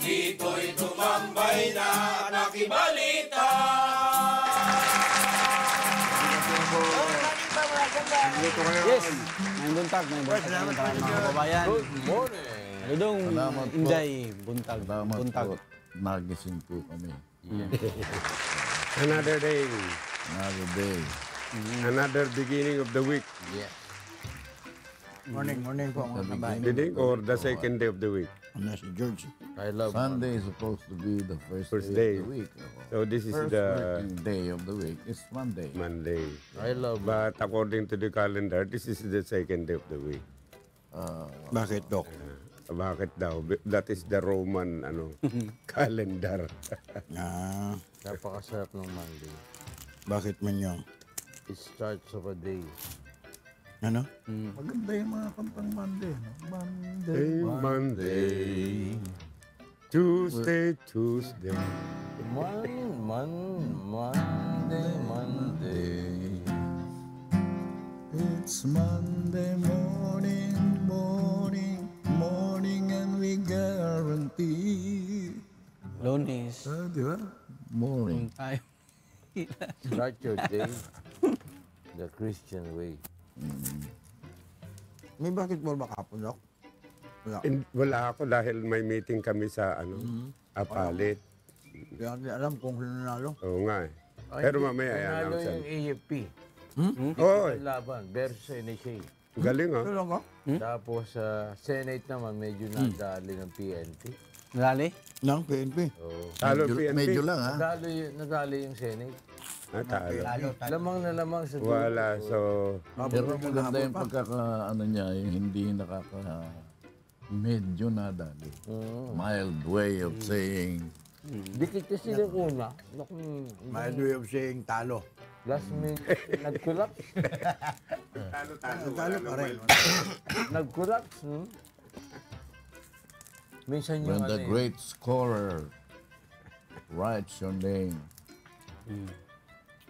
Dito'y tumambay na nakibalita. Yes, may buntag, mga kababayan. Good morning. Dudong Inday, buntag. Salamat po. Nagising po kami. Another day. Another day. Another beginning of the week. Yes. Morning po mga kababayan. Beginning or the second day of the week. Ano si George? I love Sunday is supposed to be the first First day day. of the week. So this is First the working day of the week is Monday. Monday. I love But according to the calendar, this is the second day of the week. Bakit, Dok? Bakit daw? That is the Roman calendar. Napakasarap ng Monday. Bakit man yun? It starts of a day. Ano? Maganda yung mga kantang Monday. No? Monday. Monday. Tuesday. Monday. It's Monday morning and we guarantee. Lunes. Di ba? Morning. Tayo. Start your day the Christian way. May basketball ba kapon, Dok? Wala. Wala ako dahil may meeting kami sa Apalit. Kaya hindi alam kung sino nanalo. Oo nga eh. Pero mamaya yan. Nanalo yung AFP. Oy, Laban versus NHA. galing ah. Ano ka? Tapos sa Senate naman medyo nadali ng PNP. Lali? Ng PNP. Oo. Talo PNP. Medyo lang, ha? Nadali yung Senate. Talo. Lamang na lamang sa dulo. Wala. So, Pero maganda yung pagkaka, niya, yung hindi medyo nadali. Mild way of saying, Dikit kasi yung una. Mild way of saying talo. Last minute, nag-collapse. Talo pa rin. Nag-collapse. Minsan yung when the great scorer writes your name,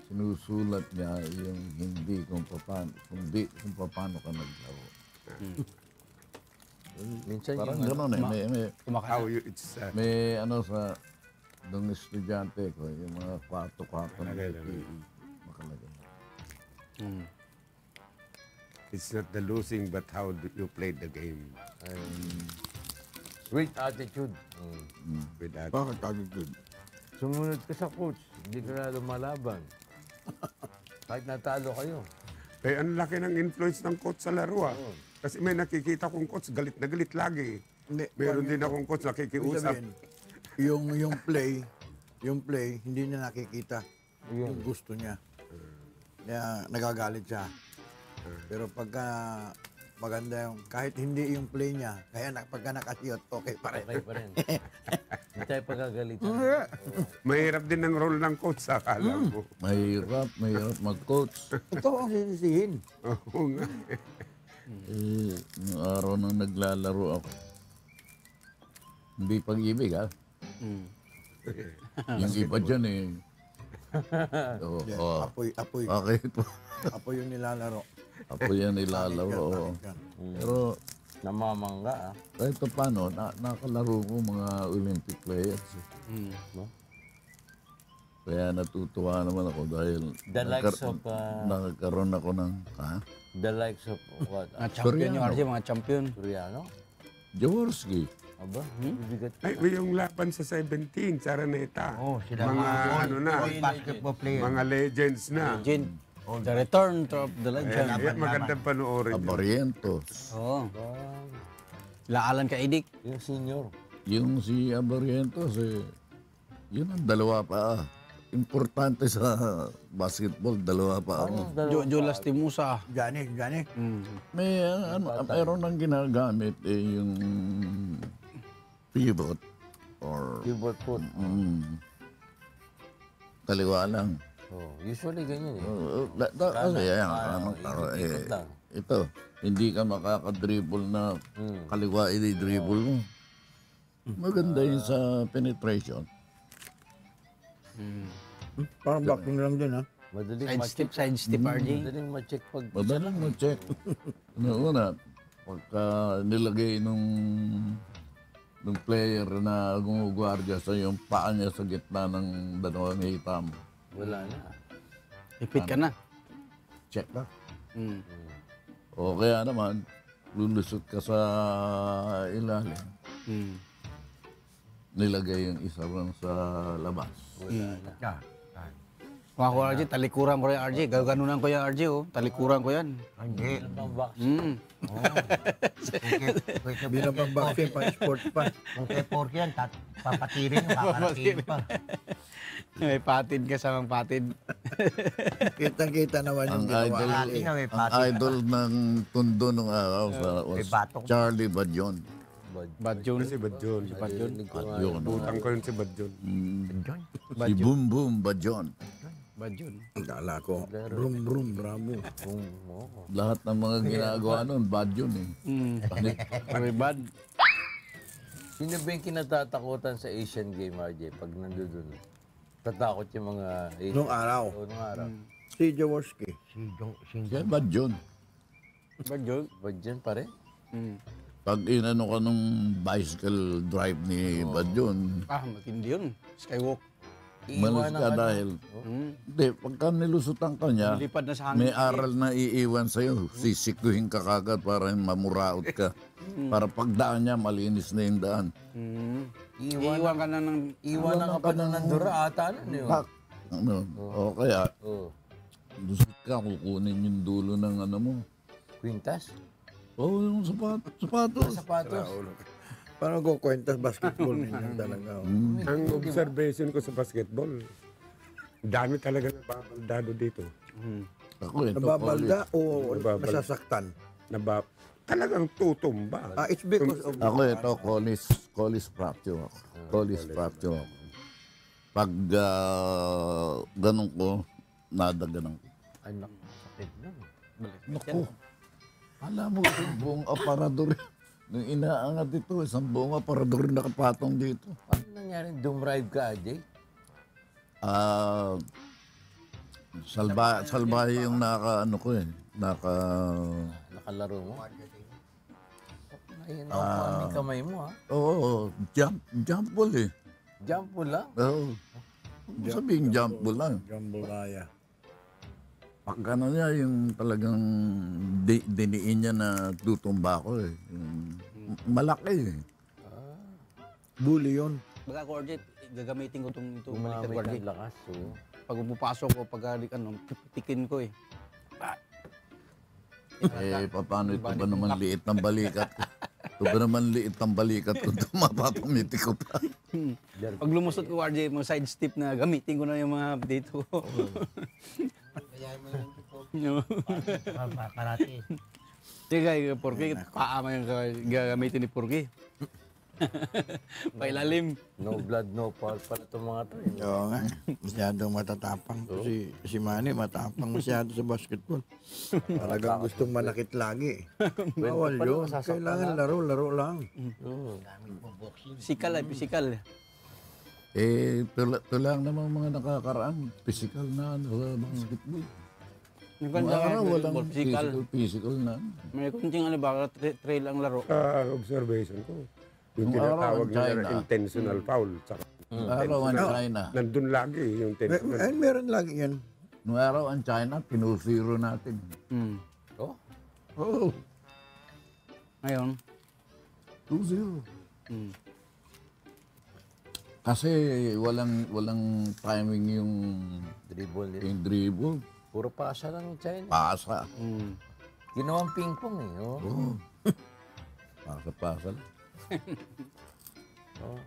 sinusulat niya yung hindi kung paano ka naglaro. Minsan Parang yung gano'n eh. how you, it's, May ano sa nung estudyante ko, yung mga kwarto-kwarto na makalagay. it's not the losing but how you played the game with attitude. with that. Bakit attitude? Sumunod ka sa coach, hindi ka na lumalaban. Kahit natalo kayo. Eh, ang laki ng influence ng coach sa laro ah. Kasi may nakikita kong coach, galit na galit lagi. Hindi. Meron din akong coach nakikiusap. Yung play, hindi niya nakikita yung gusto niya. Kaya nagagalit siya. Pero pagka maganda yung, kahit hindi yung play niya, kaya pagka nakasiyot, okay pa rin. Okay pa rin. Hindi tayo pagagalitan. Mahirap din ang role ng coach, akala mo. Mahirap mag-coach. Ito ang sisisihin. Oo nga. Noong araw nang naglalaro ako, hindi pag-ibig ha. Yung iba dyan eh. Apoy. Okay po. Apoy yung nilalaro. Ako yan nilalaro. Pero Namamangga kahit pa paano, nakalaro ko mga Olympic players. No? Kaya natutuwa naman ako dahil The likes of... nagkaroon ako ng the likes of what? Mga champion yung RJ, mga champion. Soriano? Jaworski. Aba, bibigat. Ay, yung laban sa 17, sa Araneta. Oh, sila mga ano na, basketball player. mga legends na. Legend. The return of the legend. Magandang panoorin yun. Abarientos. Oo. Laalan ka, Idik. Yung senior. Yung si Abarientos, yun ang dalawa pa. Importante sa basketball, dalawa pa. Jolas Timusa. Johnny. Mayroon nang ginagamit yung pivot or Pivot foot. kaliwa lang. Oh, usually ganyan eh. Kasi yan, ikot lang. ito, hindi ka makakadribble na kaliwa i-dribble mo. Maganda yun sa penetration. Parang backing lang din, ha? Madaling Side step, RJ. Madaling ma-check pag... Madalang mo-check. Una, pagka nilagay nung Nung player na gumugwardiya sa yung paa niya sa gitna ng dalawang hitam. Wala na. Ipit ka na. Check ka. Mm. O kaya naman, lulusot ka sa ilalim. Mm. Nilagay yung isa ron sa labas. Wala na. Mga ko RJ, talikuran ko rin RJ. Gaganunan ko yan RJ oh. Talikuran ko yan. Hindi. Ang box. Mm. Bilang pang vaccine, pang sport pa. Kung kay Porky yan, papatirin yung kakarating pa. May patid ka sa mga patid. Kitang-kita naman yung Ang ginawa. idol, Kalahati nga may ang pati. idol ng tundo nung araw was batok. Charlie Badyon. Badjun. Si Badjon. Badjun. Badyon. Utang ko yun si Badjon. Si Boom Boom Badyon. Badjun. Akala ko, brum brum, bravo. Lahat ng mga ginagawa nun, Badyon eh. Mm. Very bad. Sino ba yung kinatatakutan sa Asian Game, RJ, pag nandun? Tatakot yung mga Asian. Nung araw, Nung araw. si Jaworski. Kaya Badyon. Badjun. Ba dyan pare? Mm. Pag inano ka nung bicycle drive ni Badyon, Ah, matindi yun. Skywalk. malas ka dahil, Mm. hindi, pagka nilusutan ka niya, Lipad na sa hangin. may aral na iiwan sa'yo. Sisikuhin ka kagad para mamuraot ka. Para pagdaan niya, malinis na yung daan. Mm. Iwan Iwan ka na ng... Iwan ng kapal ng Nandura ata. Ano yun? Pak! Ano? O kaya, Oh. lusot ka, kukunin yung dulo ng ano mo. Quintas? Oo, yung sapatos. Sapatos. Parang kukwentas basketball ninyo talaga. Oh. Ang observation ko sa basketball, dami talaga nababaldado dito. Mm. Ako ito, Nababalda o Nababalda. nasasaktan? Talagang tutumba. It's because of... Ako ito, collis fracture ako. Collis fracture ako. Pag ganun ko, nadaganan ko. Ay, sakit nun. Naku, alam mo, yung buong aparador, nung inaangat ito, isang buong aparador nakapatong dito. Ano nangyari? Dumrive ka, RJ? Salbahe yung ano ko eh. Nakalaro mo? Ay, nakuha yung kamay mo, ha? Oo, jump ball eh. Jump mo lang. Oo. Sabihin jump ball lang. Jambalaya. Pag ano niya, yung talagang diniin niya na tutumba ko eh. Yung malaki eh. Bully yun. Baga ko RJ, gagamitin ko itong baliktad Gumamit RJ. ng lakas, oh. Pag pupasok ko, pag pipitikin ko eh. Paano ito ba naman liit ng balikat ko? Ito ba naman liit ng balikat ko? Ito mapapamiti ko pa. Pag lumusot ko RJ, mga side step na gamitin ko na yung mga dito ko. Parati. Sige kay Porky, paa mo yung gagamitin ni Porky. Pailalim. No blood, no foul pala itong mga to. eh. Oo nga. Masyadong matatapang. Si Manny matapang masyado sa basketball. Talagang gustong manakit lagi. Bawal yun. Kailangan laro lang. Oo. Physical. Ito lang naman mga nakakaraan. Physical na basketball. Yung Mga ganda araw, ng walang physical. physical na. May kunting ano ba, trail ang laro. Sa observation ko, yung Nung araw tinatawag ang China. nila intentional foul. Tsaka Araw ang China. nandun lagi yung intentional. Ay, meron lagi yan. Nung araw ang China, pinusiro natin. Hmm. Oh, Oo, Ngayon, 2-0. hmm. Kasi walang timing yung dribble nila. dribble. Puro pasa lang yung China. Pasa. Hmm. Ginawang ping-pong eh. Oh. Oo. Pasa lang. Oh.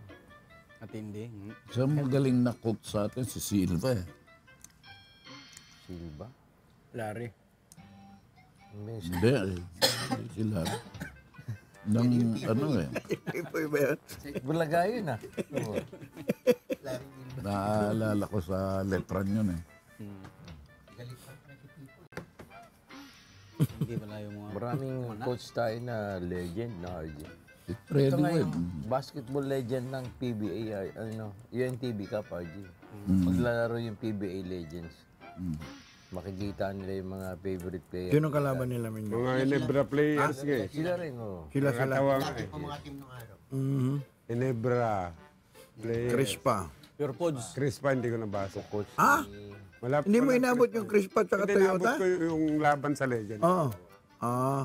Matindi. Hmm. Siya magaling na coach sa atin, si Silva eh. Silva. Larry. Hindi eh. Sila. Nang ano eh. Iba yan. Bulaga yun ah. Oh. Naalala ko sa Letran yun eh. Hindi pala yung mga... Maraming coach tayo na legend na RJ. Si Ito Freddy nga Webb. yung basketball legend ng PBA, UNTV Cup RJ. Maglalaro yung PBA Legends. Makikita nila yung mga favorite players. Sino kalaban nila, Minyo? Mga Enebra players nga eh. Sila rin, oh. Sila. Nakatawa nga eh. Ang mga team nung araw. Mhm. Ginebra. Player. Crispa. Pure Foods. Crispa, hindi ko nabasa. Ah? Wala, Hindi mo wala inabot Crispa. yung Crispa at Hindi, Toyota? inabot ko yung laban sa Legend. Oo. Ah,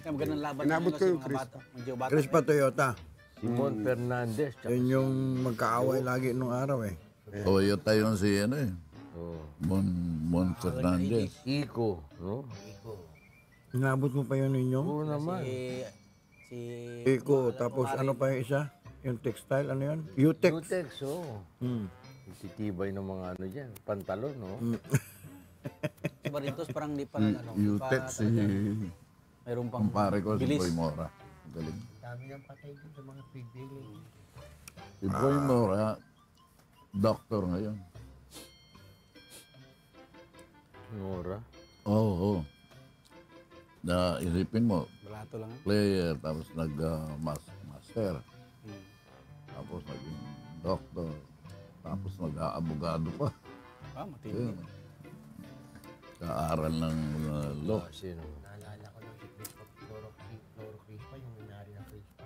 Magandang laban. Inabot nila ko kasi yung mga Chris. bata. Medyo bata. Crispa Toyota. Simon Fernandez. Tsaka, Yun yung magkaaway lagi nung araw eh. Toyota yun si ano eh. oh, Mon Fernandez. Iko, no? Inabot mo pa yun ninyo? Oo naman. Si Iko, tapos ano pa yung isa? Yung textile, ano yun? Utex. Utex, oh. Hmm. Titibay ng mga ano dyan, pantalon, no? si Barrientos parang di pa ano. di pa Utex si Mayroon pang pare ko si bilis. Boy Mora. Galing. Dami ng patay din sa mga PBA. Si Boy Mora, doctor ngayon. Nora. Oo. Na isipin mo, Balato lang. player, tapos nag-master. Tapos naging doctor. Tapos nag-aabogado pa. Ah, matindi. Yun. Kaaral ng law. Sino? Naalala ko lang si Crispa Floro Crispa, yung minari ng Crispa.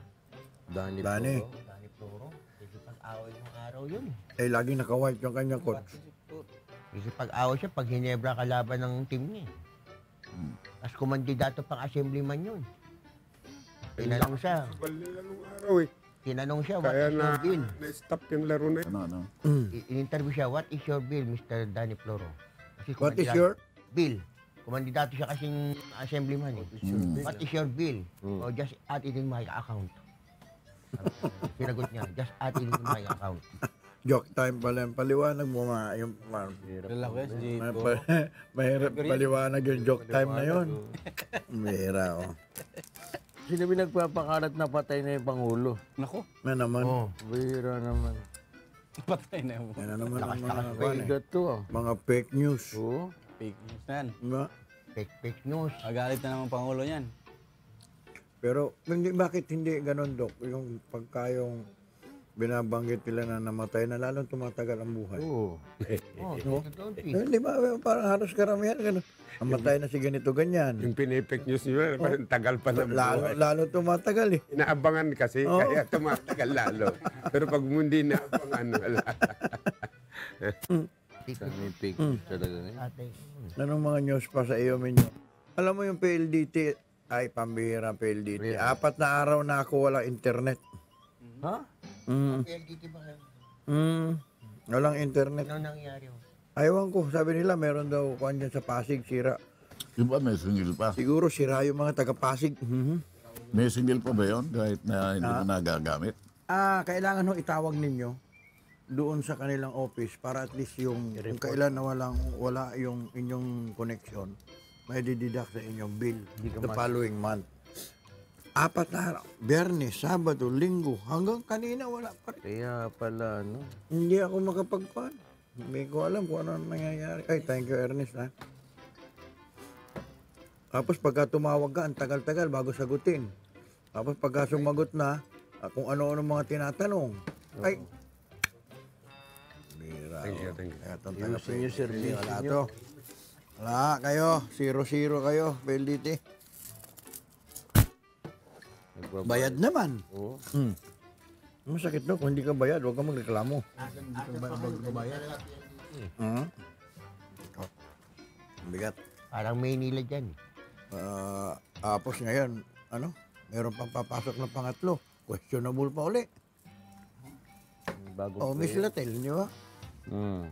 Dani. Dani. Floro. Dani Floro. Kasi pag-away ng araw yun. Eh, laging naka-white yung kanyang coach. Kasi pag-away siya, pag Ginebra kalaban ng team niya. Tapos kumandidato pang assemblyman yun. Tinanong siya. Bali na nung araw eh. Tinanong siya, what Kaya is your bill? na-stop yung laro na yun. Ano? In-interview siya, what is your bill, Mr. Danny Floro? Kasi What is kumandidato- your? bill? Kumandidato siya kasing assemblyman eh. What is your bill? Oh, just add it in my account. Sinagot niya, just add it in my account. Joke time pala yung paliwanag mo yung Lalaki yan, si mahirap paliwanag yung joke time na yun. Mahira, oh. Sino ba nagpapakalat na patay na yung Pangulo? Nako, Na naman. Oh, bihira naman. patay na yung Yan na naman ang mga, Paigat to, ah. mga fake news. Oo. fake news na yan. Diba? Fake news. Magalit na naman Pangulo niyan. Pero hindi, bakit hindi ganun, Dok? Yung pagka yung binabanggit nila na namatay na, lalong tumatagal ang buhay. Oo. No? Hindi ba? Parang halos karamihan ganun. Namatay na si ganito, ganyan. Yung pinipik news nyo, parang tagal pa na Lalo tumatagal eh. Inaabangan kasi, kaya tumatagal lalo. Pero pag hindi naabangan, wala. May fake news talaga ngayon. Ate, Anong mga news pa sa iyo, Minyo? Alam mo yung PLDT, ay pambihira PLDT. 4 na araw na ako walang internet. Ha? PLDT ba kayo? Walang internet. Ano nangyari? Ayawan ko, sabi nila meron daw kuwan dyan sa Pasig, sira. Yung ba may singil pa? Siguro sira yung mga taga-Pasig. May singil pa ba yun kahit na hindi mo nagagamit? Kailangan ho itawag ninyo doon sa kanilang office para at least yung kung kailan na wala yung inyong connection, may dideduct sa inyong bill the following month. 4 na araw, Biyernes, Sabado, Linggo, hanggang kanina wala pa rin. Kaya pala, ano? Hindi ako makapagkuhan. Hindi ko alam kung ano nangyayari. Ay, thank you, Ernest, ha? Tapos pagka tumawag ka, ang tagal-tagal bago sagutin. Tapos pagka sumagot na, kung ano-ano mga tinatanong. Ay, bira. Thank you, thank you. Kaya itong taga Ayusin niyo, service wala niyo. to. Wala kayo. 0-0 kayo, PLDT. Bayad naman. Oo. Masakit no, kung hindi ka bayad, huwag kang magreklamo. Bigat. Parang Maynila dyan. Tapos ngayon, meron pang papasok na pangatlo. Questionable pa uli. Bago Miss Latel, di ba? Hmm.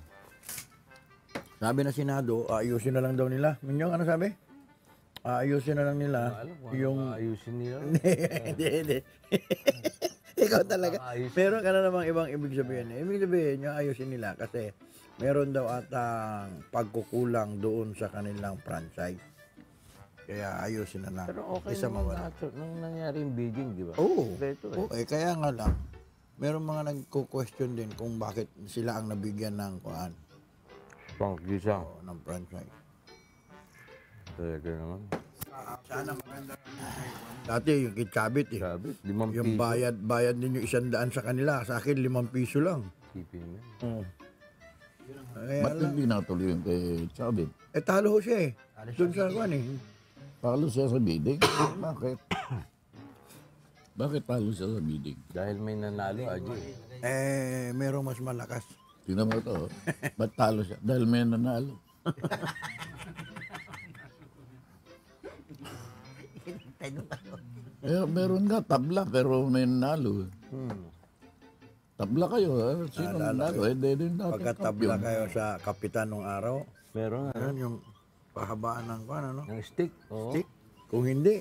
Sabi na Senado, ayusin na lang daw nila. Minyong, ano sabi? Ayusin na lang nila yung... Ayusin nila. Hindi. Ikaw talaga. Meron ka na namang ibang ibig sabihin. Ibig sabihin nyo, ayusin nila kasi meron daw atang pagkukulang doon sa kanilang franchise. Kaya ayusin na lang. Pero okay Isa naman mawala. lahat nang nangyari yung bidding, di ba? Oo. Kompleto, eh. Kaya nga lang, meron mga nagko-question din kung bakit sila ang nabigyan ng kuan Pang-gisa. ng franchise. Talaga naman. Dati yung kitchabit eh. Sabi, 5 Yung piso. bayad ninyo 100 sa kanila. Sa akin, 5 piso lang. Sipin mo yan. Kaya Ba't hindi natuloy yung kay Chavit? talo ho siya eh. Doon sa kuan eh. Talo siya sa bidding. Bakit? Bakit talo siya sa bidding? Dahil may nanalo, RJ. Merong mas malakas. Tingnan mo ito. Ba't talo siya? Dahil may nanalo. Meron nga tabla pero may nanalo. Tabla kayo, ha? Sino nanalo? Din natin Pagkatabla kayo sa kapitan nung araw, Meron, yun yung pahabaan ng ano? ng stick. Oo. Stick. Kung hindi,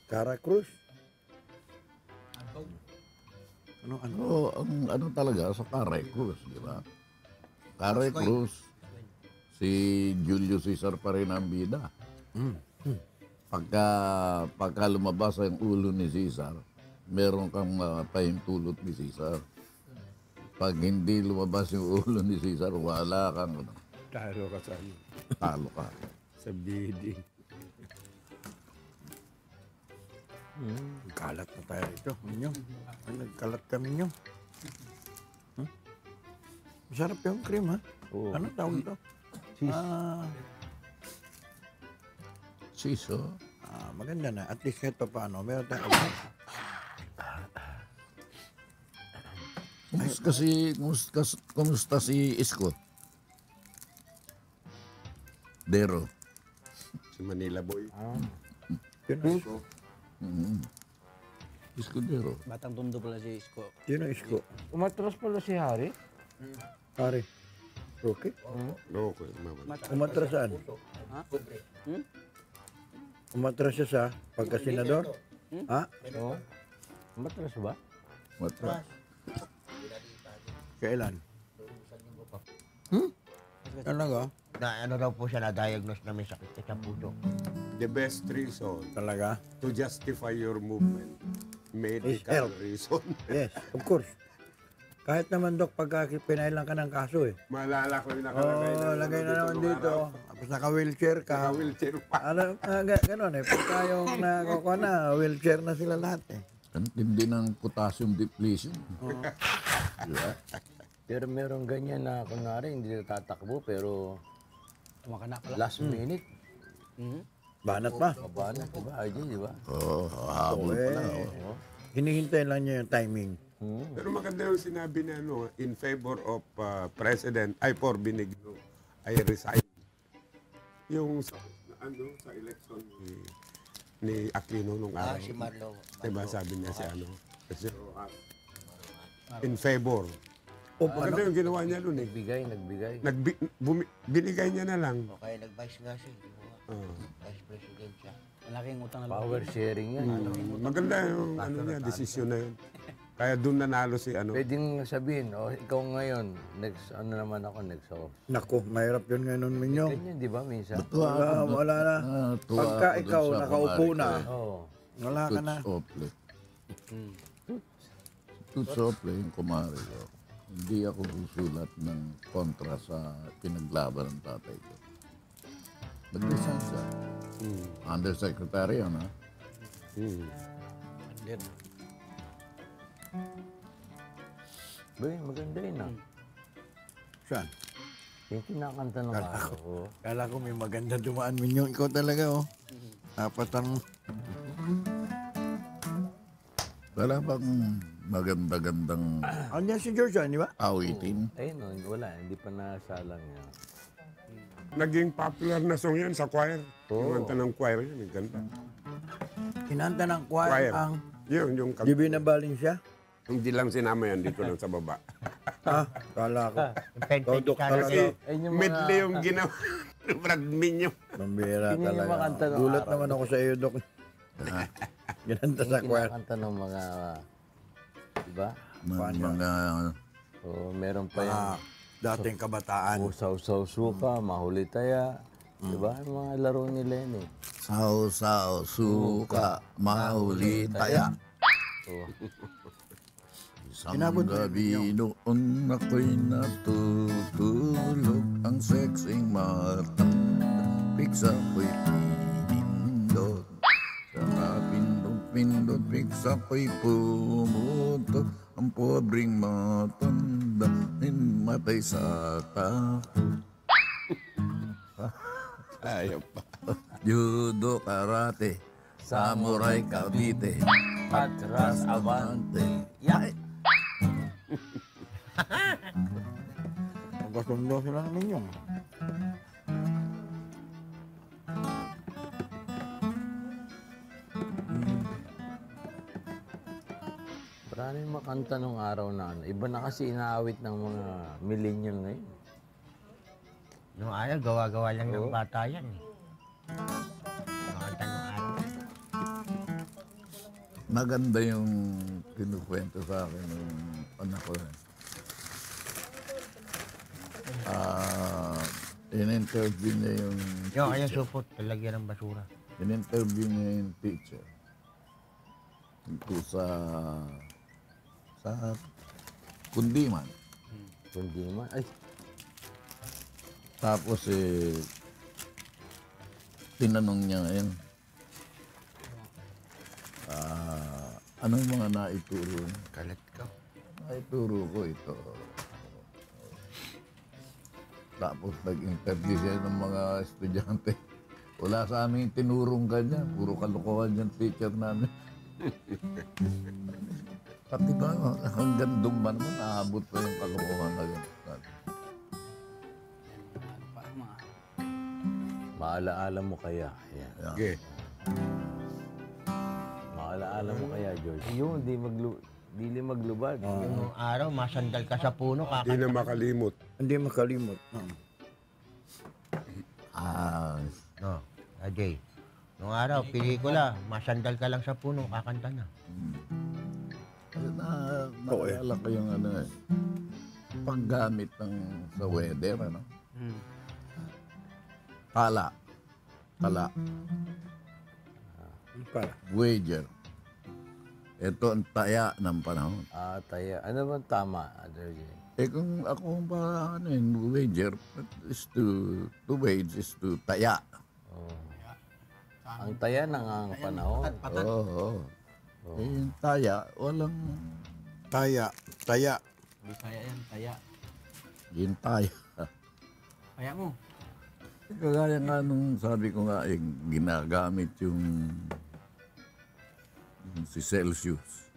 Cara Cruz. Ano? Oo, ang ano talaga sa Carre Cruz, di ba? Carre Cruz, si Julio Cesar pa rin ang bida. Pagka lumabas ang ulo ni Cesar, meron kang pahintulot ni Cesar. Pag hindi lumabas yung ulo ni Cesar, wala kang ano, Talo ka sa ano, talo ka. sa bidding. Kalat na tayo rito. Minyo. Nagkalat kami nyo. Masarap yung cream, ha? Oo. Ano tawag ito? Siso, Maganda na. At least kahit pa paano, meron tayong kumusta si Isko? Dero. Si Manila Boy. Isko Dero. Batang tundo pala si Isko. Sino isko? Umatras pala si Harry. Pare. Okay. Okay, mama. Umatras saan? Umatras siya sa pagkasenador? Ha? Oo. Umatras ba? Matra. Kailan? Talaga? Na ano daw po siya na-diagnose na may sakit sa puso. The best reason Talaga? to justify your movement, medical health. reason. Yes, of course. Kahit naman, Dok, pagka pinailan ka ng kaso eh. Maalala ko yung nakalagay Oo, lagay na naman nung dito. araw. Tapos naka-wheelchair ka. Naka-wheelchair pa. Ganun eh. Pagka yung nakukuha na, wheelchair na sila lahat eh. Ang tindi ng potassium depletion. Pero meron ganyan na kunwari hindi na tatakbo pero Tumakana pala. last minute. Banat pa. Kabana, diba? RJ, di ba? Oo, habol pala. Oh. Hinihintay lang niya yung timing. Pero maganda yung sinabi na ano, in favor of for Benigno, I resign. Yung sa election ni Aquino nung araw. Si Marlo. Diba sabi niya si ano? Si Rojas. In favor. O Maganda yung ginawa niya nun eh. Nagbigay. Binigay niya na lang. O kaya nag-vice nga siya. di ba? Vice President siya. Malaking utang na Power sharing yan. Maganda yung ano niya, desisyon na yun. Kaya doon nanalo si ano. Pwedeng sabihin, ikaw ngayon, next, ano naman ako, next off. Naku, mahirap yun ngayon Minyong. Ganyan, di ba, minsan? Wala na. Tuwa Pagka ako dun ikaw sa nakaupo kumari na, ko, Oo. wala ka na. Toots Ople. Toots Ople, yung kumari ko. Hindi ako susulat ng kontra sa pinaglaban ng tatay ko. Nag-resign siya. Undersecretary yan, ha? Bay, maganda yun ah. Saan? Yung kinakanta ng araw. Kala ko may maganda dumaan Minyong. Ikaw talaga oh. Dapat ang... Wala bang maganda-gandang Andiyan si George, di ba? awitin? Ayun, wala, hindi pa nasalang niya. Naging popular na song yan sa choir. Yung kanta ng choir yun, yung ganda. Kinanta ng choir Choir. ang Yung Divina Valencia. hindi lang sinama yan dito lang sa baba. Ha? Kala ko. Yung Pentec Dodok Channel talaga. eh. Ayun yung mga... Medley yung ginawa. Brad Minyo. Mambira Yun yung talaga. makanta ng Gulat araw. naman ako sa iyo, Dok. Ginanta sa choir. Kinakanta ng mga... Diba? Mga O, meron pa yung... Dating kabataan. Usaw-saw suka, mahuli taya. Diba? Yung mga laro nila yun eh. sao-sao, suka, mahuli taya. Oo. Isang gabi noon ako'y natutulog, ang sexing matanda, piksa ko'y pinindot. Sa pindot-pindot, piksa ko'y pumutok, ang pobreng matanda, matay sa takot. Ayaw pa. Judo, karate, Samurai Cavite. Atras Avante. Yay! Magkasundo sila ng minyong. Maraming makanta nung araw na ano. Iba na kasi inaawit ng mga millennial ngayon. Nung araw, gawa-gawa lang ng bata yan. Makanta nung araw. Maganda yung kinukwento sa akin ng anak ko. In-interview niya yung Yung kaya supot, talagyan ng basura. in-interview niya yung teacher. Tungkol sa Kundiman. Kundi man. Ay, Tapos tinanong niya ngayon, anong mga naituro niya? Kalat ka. Naituro ko ito. Tapos nag-interview siya ng mga estudyante. Wala sa amin tinurong ganyan. Puro kalokohan yung teacher namin. Pati ba, hanggang dumban mo, naabot pa yung kalokohan na ganyan. maalaala mo kaya. Ayan. Okay. Maalaala mo kaya, George. Yun, dili maglubad. Yung araw, masandal ka sa puno, Hindi na makalimot. Hindi makalimot. No, Ajay. Nung araw, pelikula, masandal ka lang sa puno, kakanta na. Naalala ko yung paggamit ng sa weather, ano? Tala. Para. Wager. Ito ang taya ng panahon. Taya. Ano bang tama, George? Kung ako para wager is to wage is to taya. Ang taya ng ang panahon. Oo. Yung taya, walang Taya. Bisaya yan, taya. yung taya. Kaya mo. Kagaya nga nung sabi ko nga, ginagamit yung si Celsius.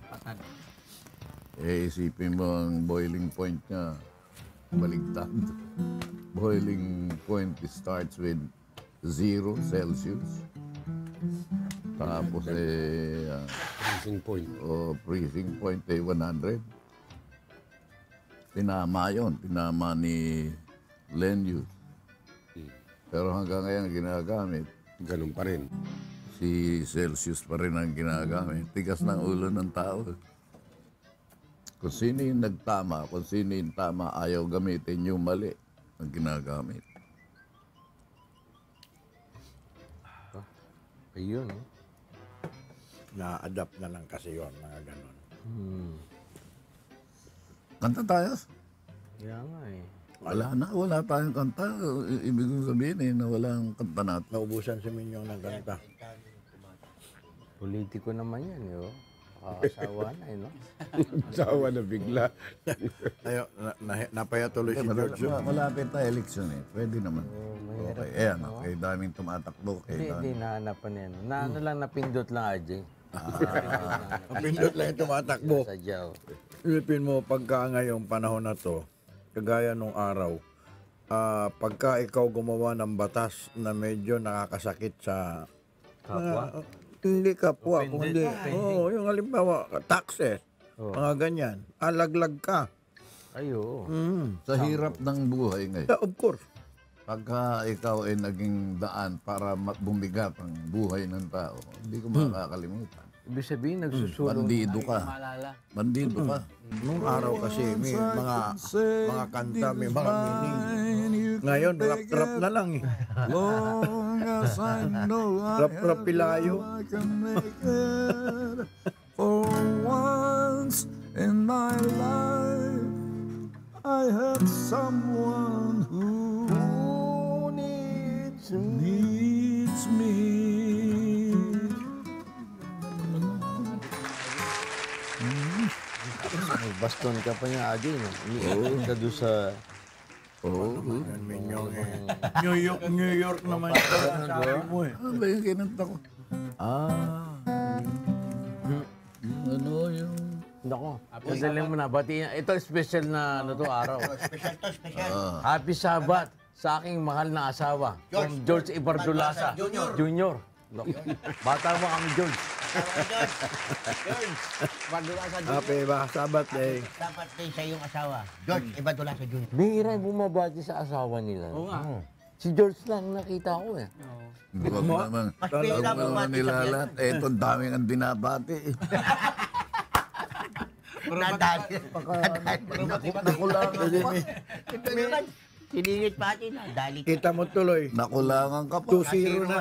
Patad. Isipin mo ang boiling point niya, baligtad. Boiling point starts with 0 Celsius. Tapos Freezing point. freezing point 100. Tinama yun. Tinama ni Lenius. Pero hanggang ngayon ginagamit, Ganun pa rin. si Celsius pa rin ang ginagamit. Tigas ng ulo ng tao. Kung sino yung nagtama, kung sino yung tama, ayaw gamitin yung mali ang ginagamit. Ayun, no? Na-adapt na lang kasi yun, mga ganon. Kanta tayo. Kaya nga eh. Wala tayong kanta. Ibig kong sabihin na walang kanta natin. Naubusan si Minyong ng kanta. Politiko naman yan, yo. Nakakasawa na, no? Sawa na bigla. Tayo, napaya tuloy si George. Malapit tayo eleksyon eh. Pwede naman. Okay. Ayan, okay. Daming tumatakbo. Hindi, nahanapan yan. Ano lang, napindot lang, Ajay. Pindot lang yung tumatakbo. Sadyaw. Isipin mo, pagka ngayong panahon na to, kagaya nung araw, pagka ikaw gumawa ng batas na medyo nakakasakit sa Kapwa? hindi kapwa, kundi yung halimbawa, taxes, mga ganyan, alaglag ka. Ayo. Sa hirap ng buhay ngayon, Yeah, of course. pagka ikaw ay naging daan para bumigat ang buhay ng tao, hindi ko makakalimutan. Ibig sabihin, nagsusulong. Bandido ka. Malala. Bandido ka. Nung araw kasi may mga kanta, may mga meaning. Ngayon, rap-rap na lang eh. Long as I know Rap-rap pilayo. I can make it. For once in my life, I have someone who needs me. May baston ka pa niya, Ajay, no? Umiikot ka doon sa... Minyong eh. New York naman yung sabi mo eh. Ano ba yung kinanta ko? Yung Nako, sandali mo na. Batiin. Ito special na ano to, araw. Special to, special. Happy Sabat sa aking mahal na asawa. From George Ibardulasa. Junior. Nako. Bata mo kami, George. George, Ibardulasa Junior. Happy Sabat Day. Dapat din sa iyong asawa. George, Ibardulasa Junior. Bihira bumabati sa asawa nila. Oo nga. Si George lang nakita ko eh. Huwag mo naman. Mas pila Huwag mo mo naman bati sa nilalat. Eh, itong daming ang dinabati. Nadali. Nakulangan pa. Ito naman, siningit pati na. Dali ka. Kita mo tuloy. Nakulangan ka pa. 2-0 na.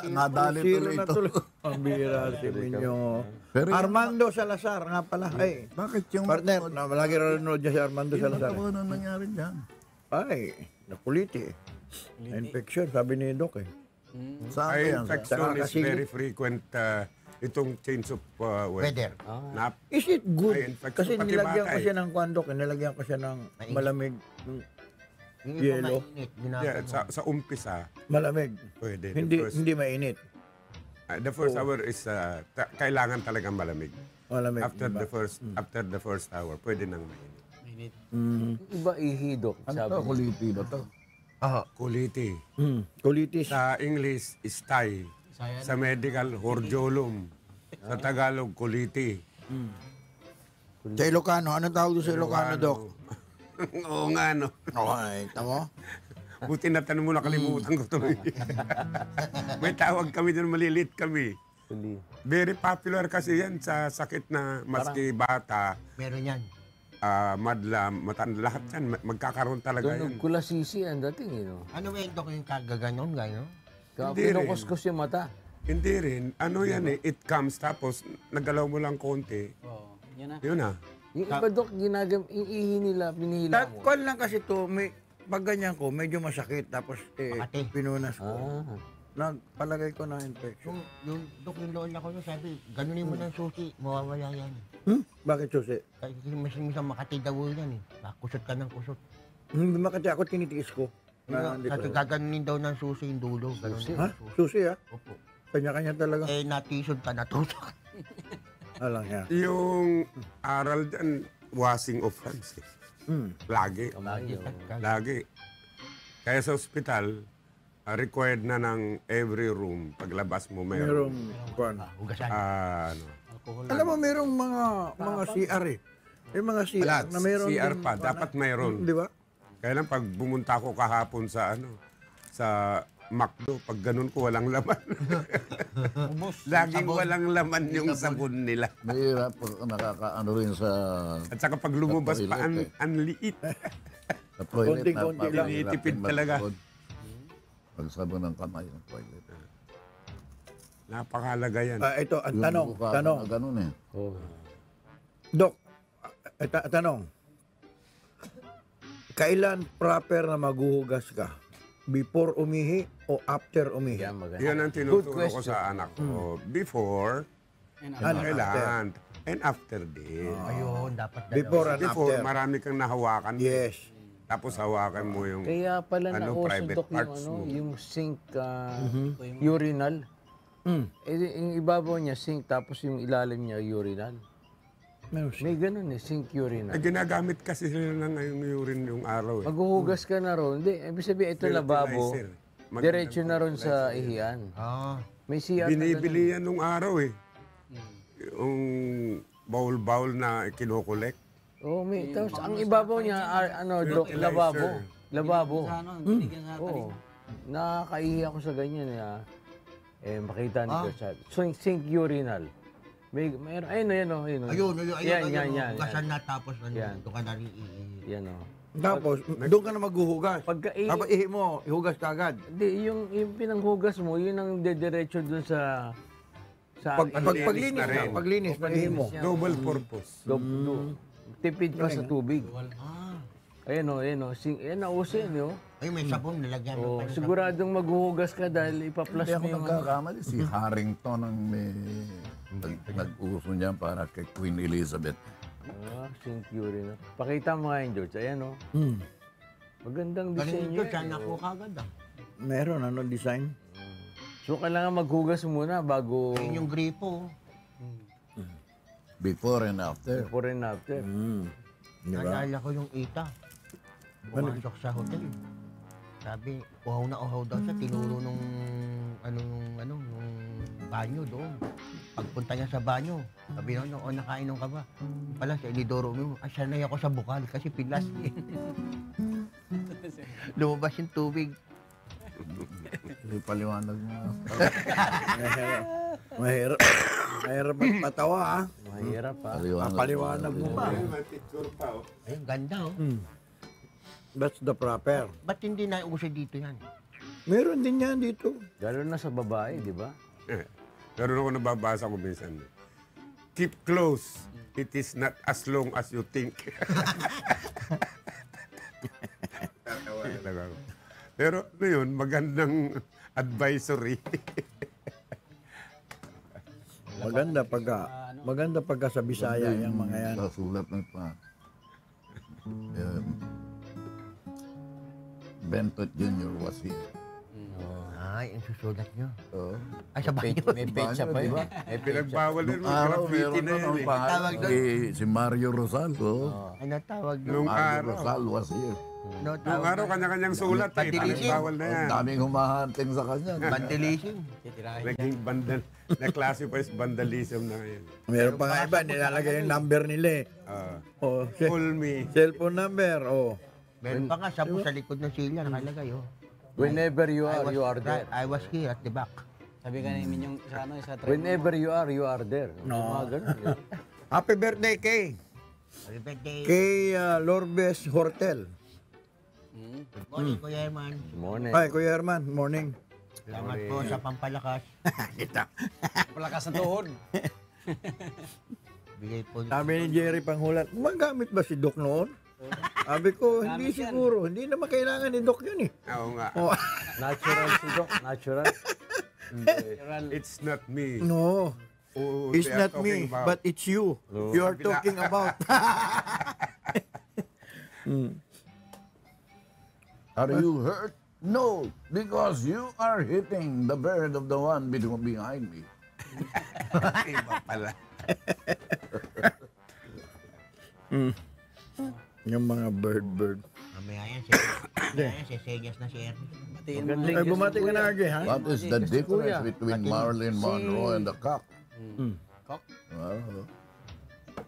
Nadali 2-0 tuloy na ito. tuloy. Ang bihira si Minyo. Pero yung- Armando Salazar nga pala. Ay, Bakit yung... partner, na lagi nanonood dyan si Armando Salazar. Ano na nangyari dyan? Ay, nakuliti eh. Infection, sabi ni Doc eh. Saan Ay, yan? infection Saka is kasi- very frequent itong change of weather. Weather. Na, Is it good? Ay, infection, Kasi pati nilagyan bata ko eh. siya ng kwandok, nilagyan ko siya ng malamig. Yung Yelo. iba mainit, yeah, ginagawa. sa umpisa, Malamig. pwede. Hindi mainit. The first hour is, kailangan talagang malamig. Malamig. After the first hour, pwede nang mainit. Mainit. Iba ihidok, Ano sabi to? niya. Kuliti ba to? Kuliti. Colitis. Sa English, stay. Saya Sa medical, horjolum. Sa Tagalog, kuliti. Sa Ilocano, anong tawag doon sa Ilocano, Doc? Oo nga, no. Okay, tamo? Buti na tanong mo, nakalimutan ko tuloy. May tawag kami doon, malilit kami. Very popular kasi yan sa sakit na maski bata, Meron yan. madlam, lahat yan, magkakaroon talaga Tunog yan. kulasisi ang dating, no? Ano ba yung Dok yung kagaganon, gano'n? Kaya Hindi rin. pinukuskus yung mata. Hindi rin, ano yan eh, it comes, tapos nagalaw mo lang konti, Oo. Yan na. yun na. Yung iba, Dok, yung ihi nila, pinihila mo. Kwan lang kasi to, pag ganyan ko, medyo masakit, tapos Makati. pinunas ko. Ah. Nagpalagay ko na infection. Yung Dok, yung lola ko yun, sabi, ganunin mo ng susi, mawawala yan. Bakit susi? Kasi minsan Makati daw yan eh. Kusot ka ng kusot. Hindi makati ako, tinitiis ko. Kasi gaganunin daw ng susi yung dulo. Ganun Ha? Susi ah? Opo. Kanya-kanya talaga. Eh, natisod ka, natutok. Alang yan. Yung aral dyan, washing of hands eh. Lagi. Lagi. Kaya sa ospital, required na ng every room, paglabas mo Merong, meron. kwan. Hugasan. ano, Alcohol. Alam mo, merong mga CR eh. May mga CR Lahat, na meron CR din, pa, kwan, dapat mayroon. Di ba? Kaya lang pag bumunta ko kahapon sa sa McDo, pag ganun ko walang laman. Laging walang laman yung sabon nila. Mahirap pag nakakaano rin sa... At saka pag lumabas Sa pa, toilet, ang liit. Sa toilet. Konting-konti lang. Tinitipid talaga. Pag sabon ng kamay ng toilet. Napakahalaga yan. Ito, ang Yung tanong. mukha Tanong. na ganun eh. Dok, tanong. Kailan proper na maghuhugas ka? Before umihi o after umihi? Yan, maganda. Yan ang Good tinuturo ko question. sa anak ko. Before, And Ano? kailangan. And after din. Ayun, dapat dalawa. Before and Before, after. marami kang nahawakan. Yes. Tapos hawakan mo yung... Kaya pala na private Dok, yung, parts mo. yung sink urinal. Eh, yung ibabaw niya sink, tapos yung ilalim niya urinal. Meron siya. May ganun eh, sink Eh, urinal. ginagamit kasi sila na ngayong urine yung araw eh. Maghuhugas ka na ron. Hindi, ibig sabihin, ito lababo. Fertilizer. Diretso na ron sa ihian. Ah, May CR na Binibili yan nung araw eh. Yung bowl-bowl na kinukolek. Oo, may. Tapos ang ibabaw niya, Dok, lababo. Lababo. sa ano, binigyan sa Oo. Nakakaihi ako sa ganyan eh. Makita ni sa sink urinal. Mayroon, ayun. Yan. Hugasan na tapos ano, Yan. doon ka na rin iihi. Yan Tapos, doon ka na maghuhugas. Pagka Tapos ihi mo, ihugas ka agad. Hindi, yung pinanghugas mo, yun ang dediretso dun sa Paglinis na rin. na, paglinis na ihi mo. Double purpose. tipid pa sa tubig. Ah, Ayan o. Ayan na uso yan o. ay may sabon, nilagyan mo Oh, pa ng siguradong maghuhugas ka dahil ipaplas Hindi mo ako yung... nagkakamali. Si Harrington ang may nag-uso niyan para kay Queen Elizabeth. Sink urinal. Pakita mo nga yun, George. Ayan o. Magandang Galing disenyo. ito, siya nakuha kagad ah. Meron, design? So, kailangan maghugas muna bago Yun yung gripo. Before and after. before and after. Di ba? Naalala ko yung ita. Pumasok sa hotel. Sabi, uhaw na uhaw daw siya. Tinuro nung nung banyo doon. Pagpunta niya sa banyo, sabi niya, nakainom ka ba? Pala sa inidoro mo, sanay ako sa bukal kasi pilas. Lumabas yung tubig. Hindi paliwanag mo. Mahirap. Mahirap magpatawa, ha? Mahirap pa. Papaliwanag mo pa. Ayun, ganda oh. That's the proper. Ba't hindi na uso dito yan? Meron din yan dito. Lalo na sa babae, di ba? Pero ako nababasa ko minsan. Keep close. It is not as long as you think. Tatawa talaga ako. Pero ano yun, magandang advisory. Maganda pagka sa Bisaya yung mga yan. Sulat ng pa. Bentot Jr. was here. Ay, ang susulat nyo. Oh. Ay, sa banyo. May petsa pa yun. Eh, pinagbawal din mo. Araw, Graffiti meron na na yan ng eh. Tawag doon. si Mario Rosaldo. Ano tawag doon? Nung Mario araw. Rosal was here. Ano Nung tawag araw, kanya-kanyang sulat eh. Padilising. Pinagbawal na yan. Ang daming humahanteng sa kanya. Vandalism. Naging bandal. Na-classify as vandalism na ngayon. Meron pa nga iba, nilalagay yung number nila eh. Oh, Call me. cellphone number, oh. Meron pa nga, sa likod ng silya, nakalagay oh. Whenever you are there. I was here at the back. Sabi ka namin yung sa train. Whenever you are there. No. Mga ganun, eh. Happy birthday, Kay. Happy birthday. Kay Lorbes Hortel. Good morning, Kuya Herman. Morning. Ay, Kuya Herman, morning. Salamat po sa pampalakas. Palakas ng tuhod. Bigay po. Sabi ni Jerry Panghulat, magamit ba si Doc noon? Sabi ko, hindi Gamit yan. siguro. Hindi naman kailangan ni Doc yun eh. Oo nga. Oh, Natural si Doc. Natural. It's not me. no, Who it's they are not me, talking about. but it's you. You are talking about. Are you hurt? No, because you are hitting the bird of the one behind me. Iba pala. Yung mga bird. Mamaya yan, sesenyas na si Ernest. Batiin mo. Ay, bumati ka na, RJ, ha? What is the difference between Marilyn Monroe and the cock? Cock? Well,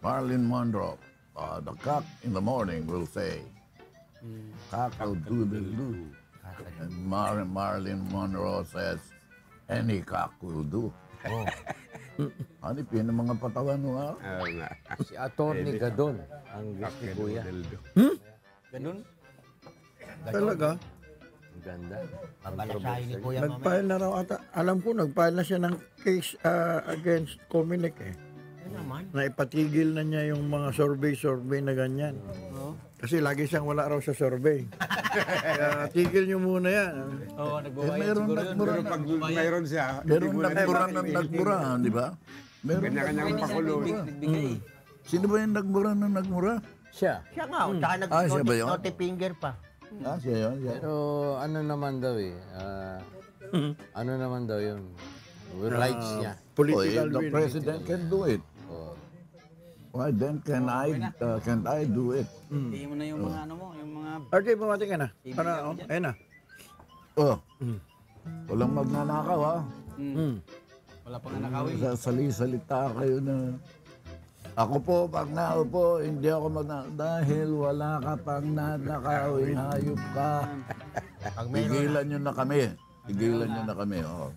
Marilyn Monroe, the cock in the morning will say, cock-a-doodle-doo. And Marilyn Monroe says, any cock will do. Oh. Ano yun ang mga patawan mo ha? Oo nga. Si Atty. Gadon. Ang gusto ni Kuya. Ganun? Talaga? Ang ganda. Babalasahin ni Kuya mamaya. Nag-file na raw ata. Alam ko, nag-file na siya ng case against Comelec eh. Ano naman? Na ipatigil na niya yung mga survey na ganyan. Kasi lagi siyang wala raw sa survey. Kaya tigil niyo muna yan. Oo, nagbabayad meron siguro yun. nagmura Pero pag mayroon siya, Meron hindi mo na nagmura naman ng nagmura, di ba? Meron Kanya-kanyang pakulo. Nagbigay. Sino ba yung nagmura ng nagmura? Siya. Siya nga, tsaka siya ba yun? nag-naughty finger pa. Ah, siya yun. Siya. Pero ano naman daw eh. Ano naman daw yun. Rights niya. Oh, Political if the will. president can do it, why then can't I do it? Hindi mo na yung mga ano mo, yung mga... RJ, bumati ka na. Para, oh, ayun na. Oh, walang magnanakaw ha. Wala pang nakawin. Salita kayo na. Ako po, pag naupo, hindi ako dahil wala ka pang nanakawin, hayop ka. Pag meron Tigilan nyo na kami. Tigilan nyo na kami. Oh.